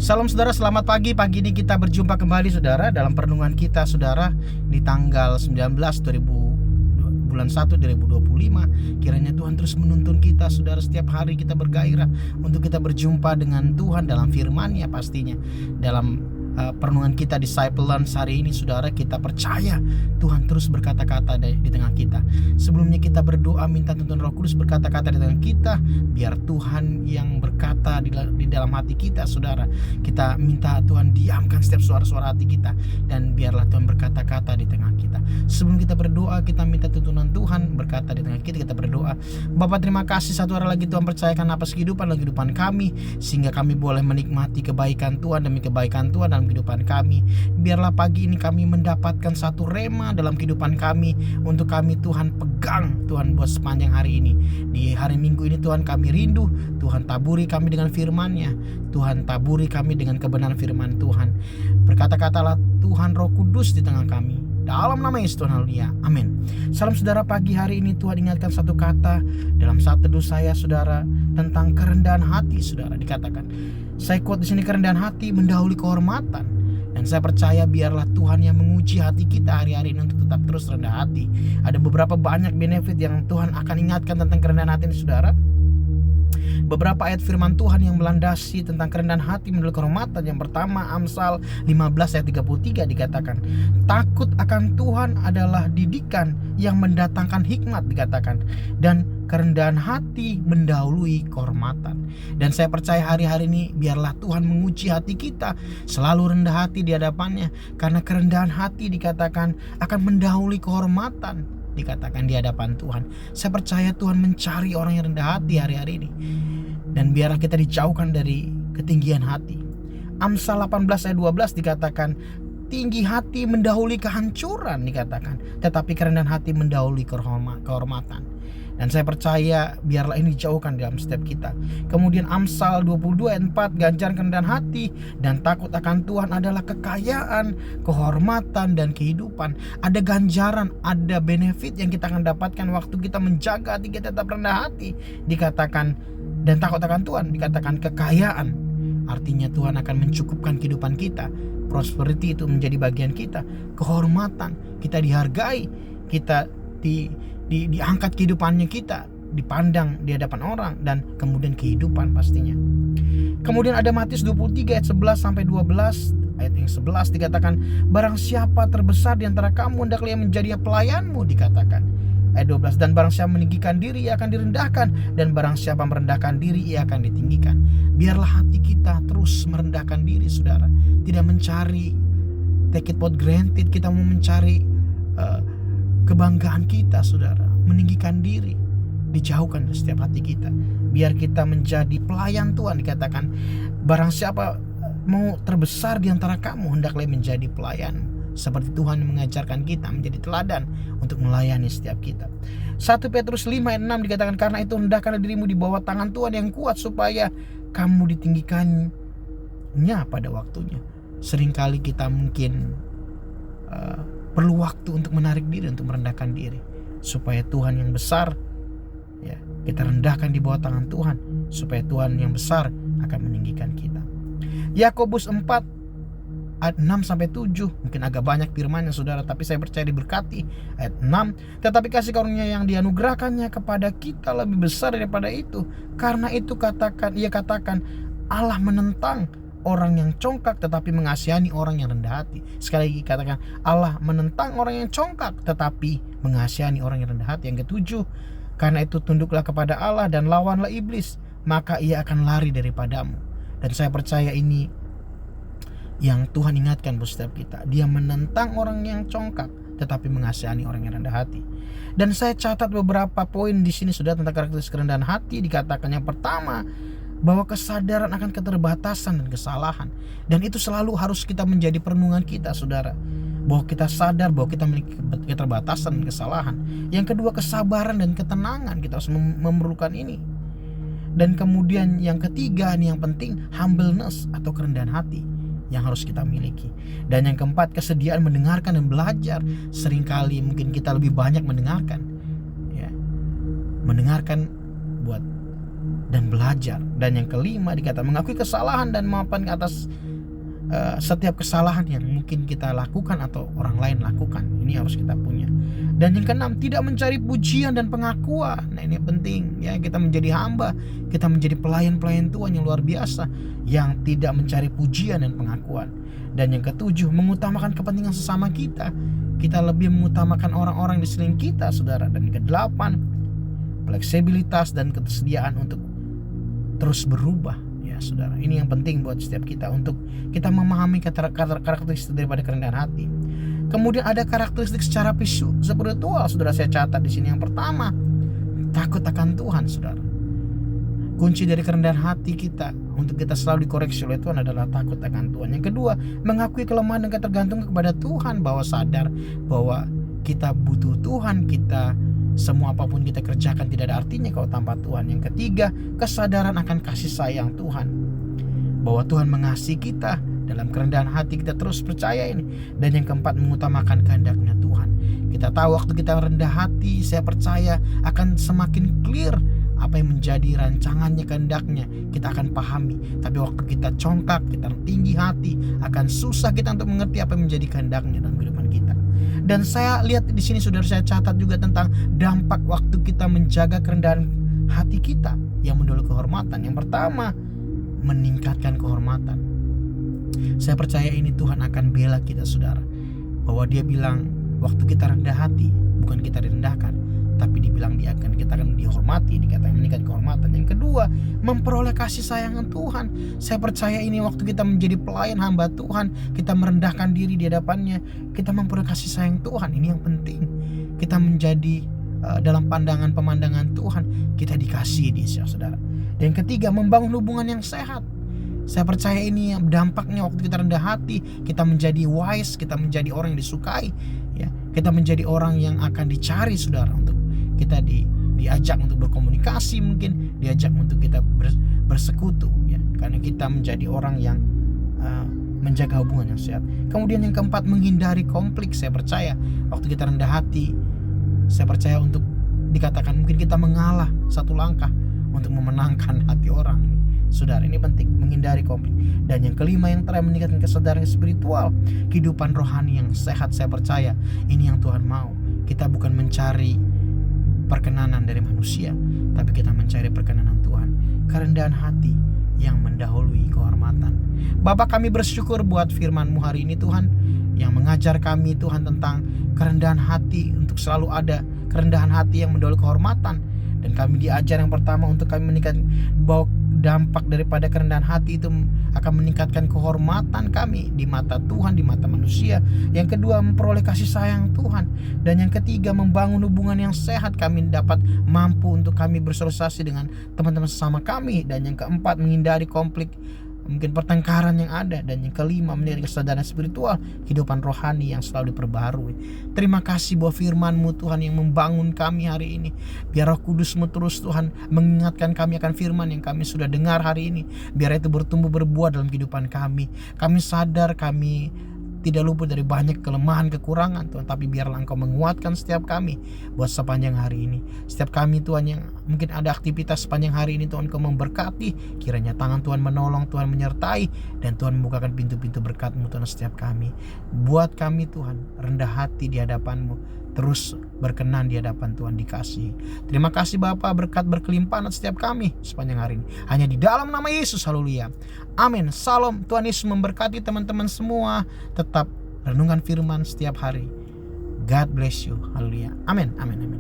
Salam saudara, selamat pagi. Pagi ini kita berjumpa kembali saudara dalam perenungan kita saudara di tanggal 19 bulan 1 2025. Kiranya Tuhan terus menuntun kita saudara, setiap hari kita bergairah untuk kita berjumpa dengan Tuhan dalam firman-Nya pastinya. Dalam perenungan kita Disciple Lunch hari ini saudara, kita percaya Tuhan terus berkata-kata di tengah kita. Sebelumnya kita berdoa minta tuntun Roh Kudus berkata-kata di tengah kita, biar Tuhan yang berkata di dalam hati kita saudara. Kita minta Tuhan diamkan setiap suara-suara hati kita, dan biarlah Tuhan berkata-kata di tengah kita. Sebelum kita berdoa, kita minta tuntunan Tuhan berkata di tengah kita. Kita berdoa, Bapa terima kasih satu hari lagi Tuhan percayakan napas kehidupan dalam kehidupan kami, sehingga kami boleh menikmati kebaikan Tuhan demi kebaikan Tuhan dalam kehidupan kami. Biarlah pagi ini kami mendapatkan satu rema dalam kehidupan kami, untuk kami Tuhan pegang Tuhan buat sepanjang hari ini. Di hari Minggu ini Tuhan kami rindu, Tuhan taburi kami dengan firman-Nya, Tuhan taburi kami dengan kebenaran firman Tuhan. Berkata-katalah Tuhan Roh Kudus di tengah kami, dalam nama Yesus Tuhan, haleluya, amin. Salam saudara, pagi hari ini Tuhan ingatkan satu kata dalam saat teduh saya saudara, tentang kerendahan hati saudara. Dikatakan, saya quote di sini, kerendahan hati mendahului kehormatan. Dan saya percaya biarlah Tuhan yang menguji hati kita hari-hari ini untuk tetap terus rendah hati. Ada beberapa banyak benefit yang Tuhan akan ingatkan tentang kerendahan hati ini saudara. Beberapa ayat firman Tuhan yang melandasi tentang kerendahan hati mendahului kehormatan. Yang pertama, Amsal 15 ayat 33 dikatakan, takut akan Tuhan adalah didikan yang mendatangkan hikmat, dikatakan, dan kerendahan hati mendahului kehormatan. Dan saya percaya hari-hari ini biarlah Tuhan menguji hati kita, selalu rendah hati di hadapannya, karena kerendahan hati dikatakan akan mendahului kehormatan, dikatakan di hadapan Tuhan. Saya percaya Tuhan mencari orang yang rendah hati hari-hari ini, dan biarlah kita dijauhkan dari ketinggian hati. Amsal 18 ayat 12 dikatakan, tinggi hati mendahului kehancuran, dikatakan, tetapi kerendahan hati mendahului kehormatan. Dan saya percaya biarlah ini dijauhkan dalam setiap kita. Kemudian Amsal 22 ayat 4, ganjaran kerendahan hati dan takut akan Tuhan adalah kekayaan, kehormatan, dan kehidupan. Ada ganjaran, ada benefit yang kita akan dapatkan waktu kita menjaga hati kita tetap rendah hati. Dikatakan, dan takut akan Tuhan, dikatakan kekayaan. Artinya Tuhan akan mencukupkan kehidupan kita. Prosperity itu menjadi bagian kita. Kehormatan, kita dihargai, kita diangkat kehidupannya, kita dipandang di hadapan orang, dan kemudian kehidupan pastinya. Kemudian ada Matius 23 ayat 11 sampai 12. Ayat yang 11 dikatakan, barang siapa terbesar di antara kamu hendaklah ia menjadi pelayanmu, dikatakan. Ayat 12, dan barang siapa meninggikan diri ia akan direndahkan, dan barang siapa merendahkan diri ia akan ditinggikan. Biarlah hati kita terus merendahkan diri saudara, tidak mencari take it for granted. Kita mau mencari kebanggaan kita saudara, meninggikan diri, dijauhkan dari setiap hati kita. Biar kita menjadi pelayan Tuhan, dikatakan barang siapa mau terbesar di antara kamu hendaklah menjadi pelayan, seperti Tuhan mengajarkan kita menjadi teladan untuk melayani setiap kita. 1 Petrus 5 ayat 6 dikatakan, karena itu hendaklah dirimu di bawah tangan Tuhan yang kuat, supaya kamu ditinggikannya pada waktunya. Seringkali kita mungkin perlu waktu untuk menarik diri, untuk merendahkan diri, supaya Tuhan yang besar, ya, kita rendahkan di bawah tangan Tuhan, supaya Tuhan yang besar akan meninggikan kita. Yakobus 4 ayat 6 sampai 7, mungkin agak banyak firman-Nya saudara, tapi saya percaya diberkati. Ayat 6, tetapi kasih karunia yang dianugerahkannya kepada kita lebih besar daripada itu. Karena itu ia katakan Allah menentang orang yang congkak tetapi mengasihani orang yang rendah hati. Sekali lagi katakan, Allah menentang orang yang congkak tetapi mengasihani orang yang rendah hati. Yang ketujuh, karena itu tunduklah kepada Allah dan lawanlah iblis, maka ia akan lari daripadamu. Dan saya percaya ini yang Tuhan ingatkan buat setiap kita. Dia menentang orang yang congkak tetapi mengasihani orang yang rendah hati. Dan saya catat beberapa poin di sini sudah tentang karakteristik kerendahan hati. Dikatakan yang pertama, bahwa kesadaran akan keterbatasan dan kesalahan. Dan itu selalu harus kita menjadi perenungan kita saudara, bahwa kita sadar bahwa kita memiliki keterbatasan dan kesalahan. Yang kedua, kesabaran dan ketenangan, kita harus memerlukan ini. Dan kemudian yang ketiga, ini yang penting, humbleness atau kerendahan hati yang harus kita miliki. Dan yang keempat, kesediaan mendengarkan dan belajar. Seringkali mungkin kita lebih banyak mendengarkan, ya, mendengarkan buat dan belajar. Dan yang kelima dikatakan mengakui kesalahan dan memaafkan atas setiap kesalahan yang mungkin kita lakukan atau orang lain lakukan. Ini harus kita punya. Dan yang keenam, tidak mencari pujian dan pengakuan. Nah, ini penting ya, kita menjadi hamba, kita menjadi pelayan-pelayan Tuhan yang luar biasa yang tidak mencari pujian dan pengakuan. Dan yang ketujuh, mengutamakan kepentingan sesama kita. Kita lebih mengutamakan orang-orang di sekeliling kita, saudara. Dan yang kedelapan, fleksibilitas dan ketersediaan untuk terus berubah. Saudara, ini yang penting buat setiap kita, untuk kita memahami karakteristik daripada kerendahan hati. Kemudian ada karakteristik secara spiritual, saudara, saya catat di sini. Yang pertama, takut akan Tuhan, saudara. Kunci dari kerendahan hati kita untuk kita selalu dikoreksi oleh Tuhan adalah takut akan Tuhan. Yang kedua, mengakui kelemahan dan ketergantungan kepada Tuhan, bahwa sadar bahwa kita butuh Tuhan, kita semua apapun kita kerjakan tidak ada artinya kalau tanpa Tuhan. Yang ketiga, kesadaran akan kasih sayang Tuhan, bahwa Tuhan mengasihi kita. Dalam kerendahan hati kita terus percaya ini. Dan yang keempat, mengutamakan kehendaknya Tuhan. Kita tahu waktu kita rendah hati, saya percaya akan semakin clear apa yang menjadi rancangannya, kehendaknya kita akan pahami. Tapi waktu kita congkak, kita tinggi hati, akan susah kita untuk mengerti apa yang menjadi kehendaknya dalam kehidupan kita. Dan saya lihat di sini, saudara, saya catat juga tentang dampak waktu kita menjaga kerendahan hati kita yang mendahului kehormatan. Yang pertama, meningkatkan kehormatan. Saya percaya ini Tuhan akan bela kita, saudara, bahwa Dia bilang waktu kita rendah hati, bukan kita direndahkan, tapi dibilang kita akan dihormati, dikatakan meningkat kehormatan. Yang kedua, memperoleh kasih sayang Tuhan. Saya percaya ini waktu kita menjadi pelayan hamba Tuhan, kita merendahkan diri di hadapannya, kita memperoleh kasih sayang Tuhan. Ini yang penting. Kita menjadi dalam pemandangan Tuhan, kita dikasihi dia, saudara. Dan yang ketiga, membangun hubungan yang sehat. Saya percaya ini dampaknya waktu kita rendah hati, kita menjadi wise, kita menjadi orang yang disukai, ya. Kita menjadi orang yang akan dicari, saudara, untuk kita diajak untuk berkomunikasi, mungkin diajak untuk kita bersekutu, ya. Karena kita menjadi orang yang menjaga hubungan yang sehat. Kemudian yang keempat, menghindari konflik. Saya percaya waktu kita rendah hati, saya percaya untuk dikatakan mungkin kita mengalah satu langkah untuk memenangkan hati orang. Saudara, ini penting, menghindari konflik. Dan yang kelima, yang terakhir, meningkatkan kesadaran spiritual, kehidupan rohani yang sehat. Saya percaya ini yang Tuhan mau. Kita bukan mencari perkenanan dari manusia, tapi kita mencari perkenanan Tuhan. Kerendahan hati yang mendahului kehormatan. Bapa, kami bersyukur buat firman-Mu hari ini, Tuhan, yang mengajar kami, Tuhan, tentang kerendahan hati, untuk selalu ada kerendahan hati yang mendahului kehormatan. Dan kami diajar yang pertama untuk kami meningkatkan, bahwa dampak daripada kerendahan hati itu akan meningkatkan kehormatan kami di mata Tuhan, di mata manusia. Yang kedua, memperoleh kasih sayang Tuhan. Dan yang ketiga, membangun hubungan yang sehat. Kami dapat mampu untuk kami bersosialisasi dengan teman-teman sesama kami. Dan yang keempat, menghindari konflik, mungkin pertengkaran yang ada. Dan yang kelima, menjadi kesadaran spiritual, kehidupan rohani yang selalu diperbaharui. Terima kasih buat firman-Mu, Tuhan, yang membangun kami hari ini. Biar Roh Kudus-Mu terus, Tuhan, mengingatkan kami akan firman yang kami sudah dengar hari ini. Biar itu bertumbuh berbuah dalam kehidupan kami. Kami sadar kami tidak luput dari banyak kelemahan, kekurangan, Tuhan, tapi biarlah Engkau menguatkan setiap kami buat sepanjang hari ini. Setiap kami, Tuhan, yang mungkin ada aktivitas sepanjang hari ini, Tuhan, Engkau memberkati. Kiranya tangan Tuhan menolong, Tuhan menyertai, dan Tuhan membukakan pintu-pintu berkat-Mu, Tuhan, setiap kami. Buat kami, Tuhan, rendah hati di hadapan-Mu, terus berkenan di hadapan Tuhan, dikasihi. Terima kasih Bapa, berkat berkelimpahan setiap kami sepanjang hari ini. Hanya di dalam nama Yesus, haleluya. Amin. Salam. Tuhan Yesus memberkati teman-teman semua. Tetap renungan firman setiap hari. God bless you. Haleluya. Amin. Amin. Amin.